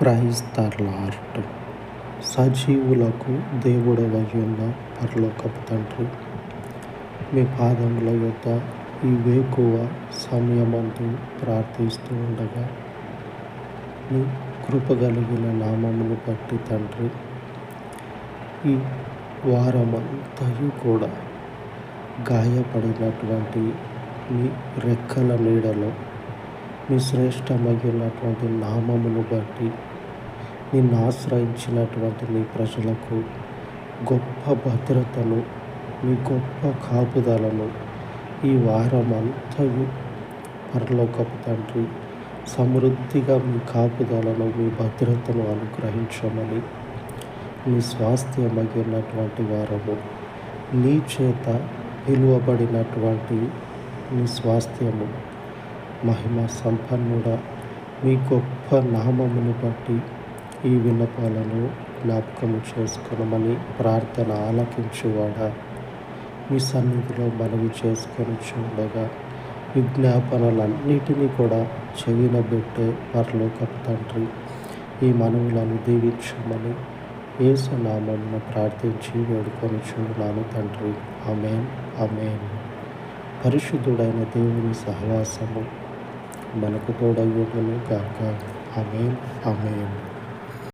Praise the Lord. సజీవులకు దేవుడవయ్యున్న పరలోకపు తండ్రి, మీ పాదముల యొద్ద ఈ వేకువ సమయమందు ప్రార్థిస్తూ ఉండగా, మీ కృపగలిగిన నామమును బట్టి తండ్రి, ఈ వారమంతయు కూడా గాయపడినటువంటి మీ రెక్కల నీడలో మీ శ్రేష్టమైనటువంటి నామమును బట్టి నిన్ను ఆశ్రయించినటువంటి మీ ప్రజలకు గొప్ప భద్రతను, మీ గొప్ప కాపుదలను ఈ వారమంతయు పరలోకపు తండ్రి సమృద్ధిగా మీ కాపుదలను, మీ భద్రతను అనుగ్రహించమని, నీ స్వాస్థ్యమైనటువంటి వారము, నీ చేత పిలువబడినటువంటి నీ స్వాస్థ్యము, మహిమ సంపన్నుడ, మీ గొప్ప నామమును బట్టి ఈ విన్నపాలను జ్ఞాపకము చేసుకునమని ప్రార్థన ఆలకించువాడా, మీ సన్నిధిలో మనవి చేసుకొని చూడగా విజ్ఞాపనలన్నిటినీ కూడా చెవినబెట్టే పరలోకపు తండ్రి, ఈ మనవులను దీవించమని యేసు నామమున ప్రార్థించి వేడుకొని చూడున్నాను తండ్రి. ఆమేన్, ఆమేన్. పరిశుద్ధుడైన దేవుని సహవాసము మనకు తోడయ్యుండును గాక. ఆమేన్, ఆమేన్.